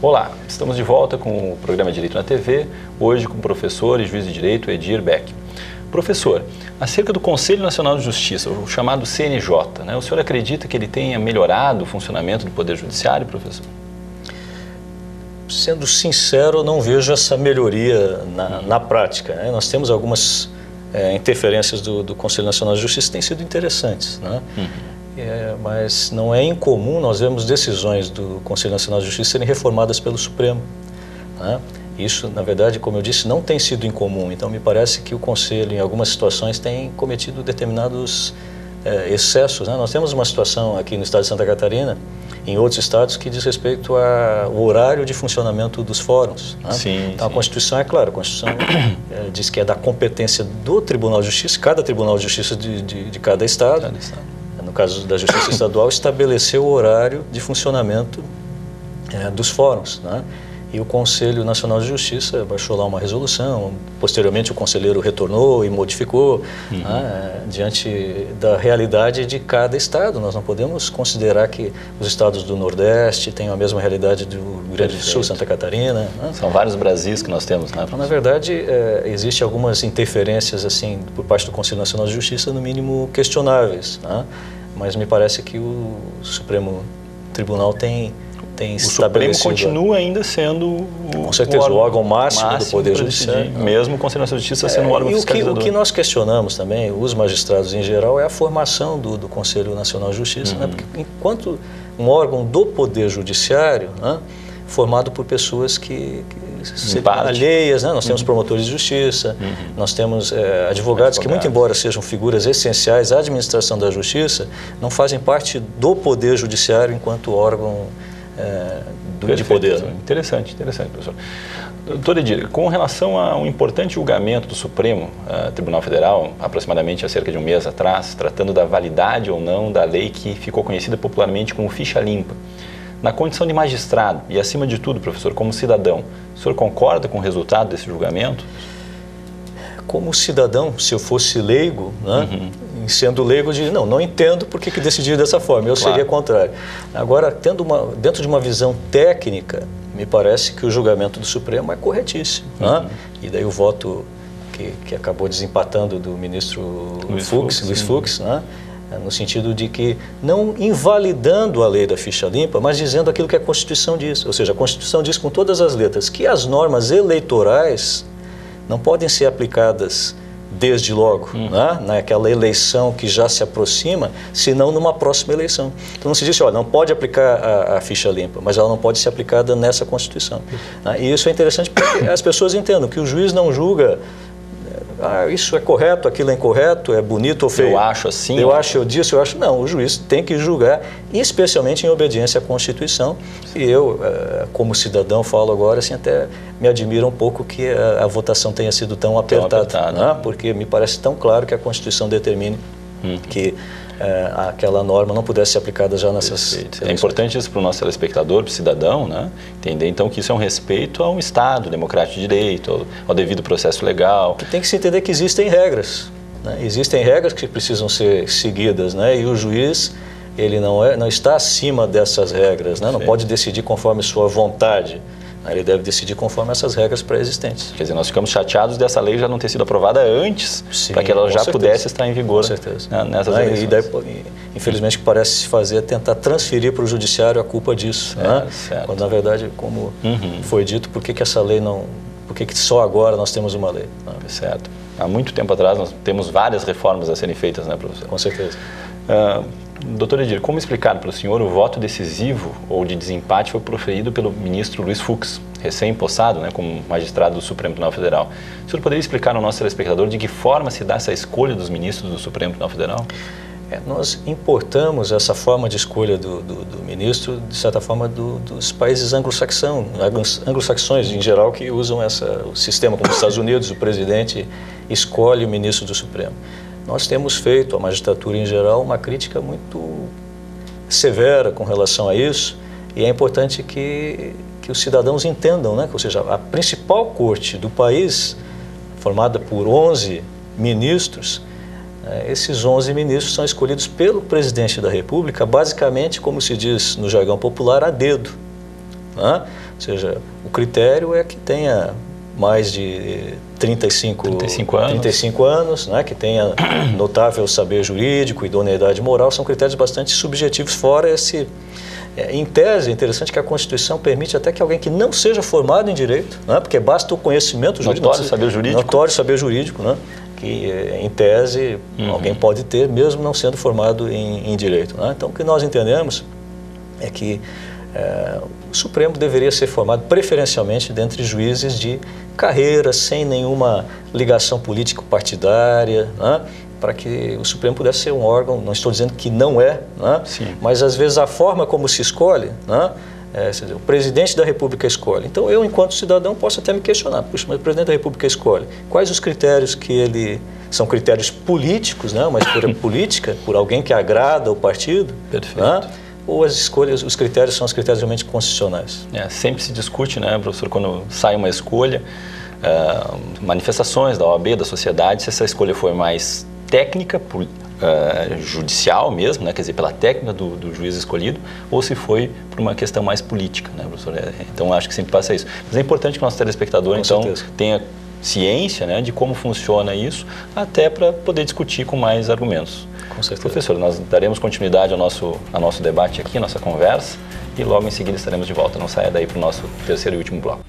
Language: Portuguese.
Olá, estamos de volta com o programa Direito na TV, hoje com o professor e juiz de direito Edir Beck. Professor, acerca do Conselho Nacional de Justiça, o chamado CNJ, o senhor acredita que ele tenha melhorado o funcionamento do Poder Judiciário, professor? Sendo sincero, eu não vejo essa melhoria na prática. Nós temos algumas interferências do Conselho Nacional de Justiça que têm sido interessantes, mas não é incomum nós vermos decisões do Conselho Nacional de Justiça serem reformadas pelo Supremo. Isso, na verdade, como eu disse, não tem sido incomum. Então, me parece que o Conselho, em algumas situações, tem cometido determinados excessos. Nós temos uma situação aqui no estado de Santa Catarina, em outros estados, que diz respeito ao horário de funcionamento dos fóruns. Sim, então, a Constituição, é claro, a Constituição diz que é da competência do Tribunal de Justiça, cada Tribunal de Justiça de cada estado. No caso da Justiça Estadual, estabeleceu o horário de funcionamento dos fóruns. E o Conselho Nacional de Justiça baixou lá uma resolução, posteriormente o conselheiro retornou e modificou, diante da realidade de cada estado. Nós não podemos considerar que os estados do Nordeste tenham a mesma realidade do Rio Grande do Sul, Santa Catarina. São vários Brasis que nós temos, Então, na verdade, existem algumas interferências assim, por parte do Conselho Nacional de Justiça, no mínimo questionáveis, mas me parece que o Supremo Tribunal tem o Supremo continua ainda sendo o órgão máximo do Poder Judiciário. Mesmo o Conselho Nacional de Justiça sendo um órgão fiscalizador. O que nós questionamos também, os magistrados em geral, é a formação do Conselho Nacional de Justiça. Porque enquanto um órgão do Poder Judiciário, formado por pessoas que seriam alheias, nós temos promotores de justiça, nós temos advogados que, muito embora sejam figuras essenciais à administração da justiça, não fazem parte do Poder Judiciário enquanto órgão de poder. Interessante, professor. Doutor Edir, com relação a um importante julgamento do Supremo Tribunal Federal, aproximadamente há cerca de um mês atrás, tratando da validade ou não da lei que ficou conhecida popularmente como ficha limpa, na condição de magistrado e, acima de tudo, professor, como cidadão, o senhor concorda com o resultado desse julgamento? Como cidadão, se eu fosse leigo, sendo leigo, eu diria, não entendo por que decidiram dessa forma, eu seria contrário. Agora, dentro de uma visão técnica, me parece que o julgamento do Supremo é corretíssimo. E daí o voto que acabou desempatando do ministro Luiz Fux, no sentido de que, não invalidando a lei da ficha limpa, mas dizendo aquilo que a Constituição diz. Ou seja, a Constituição diz com todas as letras que as normas eleitorais não podem ser aplicadas desde logo, naquela eleição que já se aproxima, senão numa próxima eleição. Então não se diz, não pode aplicar a ficha limpa, mas ela não pode ser aplicada nessa Constituição. E isso é interessante porque as pessoas entendam que o juiz não julga isso é correto, aquilo é incorreto, é bonito ou feio. Eu acho assim. Eu disse, eu acho. Não, o juiz tem que julgar, especialmente em obediência à Constituição. E eu, como cidadão, falo agora, assim, até me admira um pouco que a votação tenha sido tão apertada. Porque me parece tão claro que a Constituição determine que aquela norma não pudesse ser aplicada já nessas eleições. É importante isso para o nosso telespectador, para o cidadão, entender então que isso é um respeito a um Estado democrático de direito, ao devido processo legal. Que tem que se entender que existem regras. Existem regras que precisam ser seguidas, e o juiz ele não está acima dessas regras, não pode decidir conforme sua vontade. Ele deve decidir conforme essas regras pré-existentes. Quer dizer, nós ficamos chateados dessa lei já não ter sido aprovada antes, para que ela já pudesse estar em vigor nessas eleições. E daí, infelizmente, o que parece se fazer é tentar transferir para o judiciário a culpa disso. Quando, na verdade, como foi dito, por que essa lei não... Por que só agora nós temos uma lei? Certo. Há muito tempo atrás nós temos várias reformas a serem feitas, professor? Com certeza. Doutor Edir, como explicar para o senhor o voto decisivo ou de desempate foi proferido pelo ministro Luiz Fux, recém-possado como magistrado do Supremo Tribunal Federal? O senhor poderia explicar ao nosso telespectador de que forma se dá essa escolha dos ministros do Supremo Tribunal Federal? Nós importamos essa forma de escolha do ministro, de certa forma, dos países anglo-saxões em geral, que usam o sistema, como os Estados Unidos, o presidente escolhe o ministro do Supremo. Nós temos feito, a magistratura em geral, uma crítica muito severa com relação a isso, e é importante que os cidadãos entendam, ou seja, a principal corte do país, formada por 11 ministros, esses 11 ministros são escolhidos pelo presidente da República, basicamente, como se diz no jargão popular, a dedo. Ou seja, o critério é que tenha mais de 35 anos, né, que tenha notável saber jurídico, idoneidade moral, são critérios bastante subjetivos, fora esse... em tese, é interessante que a Constituição permite até que alguém que não seja formado em direito, né, porque basta o conhecimento jurídico... Notório saber jurídico, né, que em tese alguém pode ter, mesmo não sendo formado em direito. Né? Então, o que nós entendemos é que o Supremo deveria ser formado preferencialmente dentre juízes de carreira, sem nenhuma ligação político-partidária, né? Para que o Supremo pudesse ser um órgão, não estou dizendo que não é, né? Mas às vezes a forma como se escolhe, né? O presidente da República escolhe. Então eu, enquanto cidadão, posso até me questionar, puxa, mas o presidente da República escolhe. Quais os critérios que ele... São critérios políticos, né? Uma escolha política, por alguém que agrada o partido? Perfeito. Né? Ou as escolhas, os critérios são os critérios realmente constitucionais? Sempre se discute, né, professor, quando sai uma escolha, manifestações da OAB, da sociedade, se essa escolha foi mais técnica, judicial mesmo, né, quer dizer, pela técnica do juiz escolhido, ou se foi por uma questão mais política, né, professor? Então, acho que sempre passa isso. Mas é importante que o nosso telespectador, então, tenha ciência, né, de como funciona isso, até para poder discutir com mais argumentos. Com certeza. Professor, nós daremos continuidade ao nosso debate aqui, à nossa conversa, e logo em seguida estaremos de volta. Não saia daí para o nosso terceiro e último bloco.